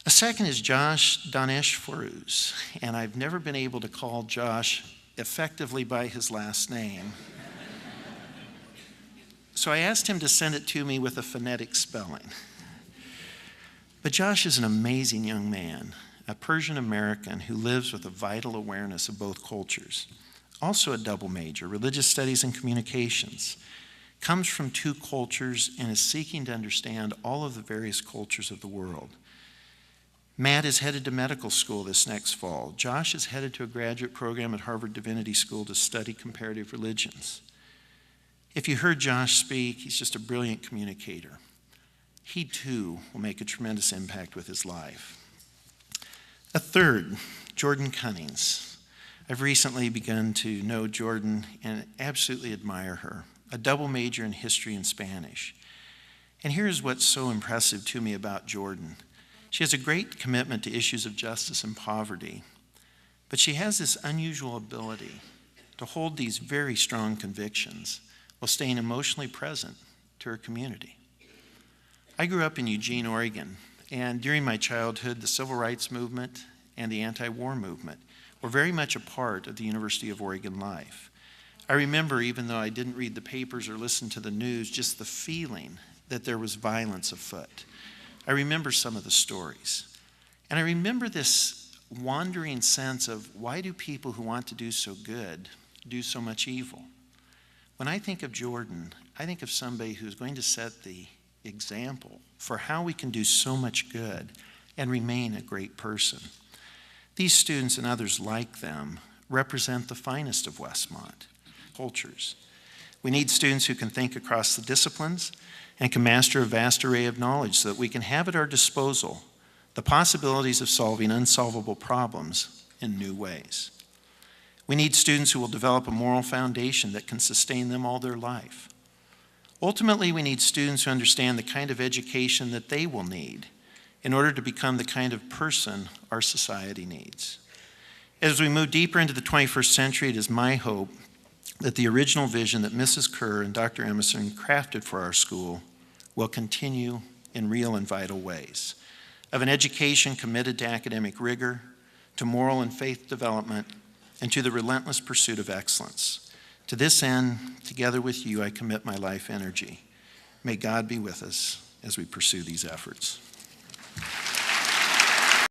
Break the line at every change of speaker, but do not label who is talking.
A second is Josh Danesh Faruz, and I've never been able to call Josh effectively by his last name. So I asked him to send it to me with a phonetic spelling. But Josh is an amazing young man, a Persian American who lives with a vital awareness of both cultures. Also a double major, religious studies and communications. Comes from two cultures and is seeking to understand all of the various cultures of the world. Matt is headed to medical school this next fall. Josh is headed to a graduate program at Harvard Divinity School to study comparative religions. If you heard Josh speak, he's just a brilliant communicator. He too will make a tremendous impact with his life. A third, Jordan Cunnings. I've recently begun to know Jordan and absolutely admire her. A double major in history and Spanish. And here's what's so impressive to me about Jordan. She has a great commitment to issues of justice and poverty, but she has this unusual ability to hold these very strong convictions while staying emotionally present to her community. I grew up in Eugene, Oregon, and during my childhood, the civil rights movement and the anti-war movement were very much a part of the University of Oregon life. I remember, even though I didn't read the papers or listen to the news, just the feeling that there was violence afoot. I remember some of the stories. And I remember this wandering sense of, why do people who want to do so good do so much evil? When I think of Jordan, I think of somebody who's going to set the example for how we can do so much good and remain a great person. These students and others like them represent the finest of Westmont cultures. We need students who can think across the disciplines and can master a vast array of knowledge so that we can have at our disposal the possibilities of solving unsolvable problems in new ways. We need students who will develop a moral foundation that can sustain them all their life. Ultimately, we need students who understand the kind of education that they will need in order to become the kind of person our society needs. As we move deeper into the 21st century, it is my hope that the original vision that Mrs. Kerr and Dr. Emerson crafted for our school will continue in real and vital ways, of an education committed to academic rigor, to moral and faith development, and to the relentless pursuit of excellence. To this end, together with you, I commit my life energy. May God be with us as we pursue these efforts.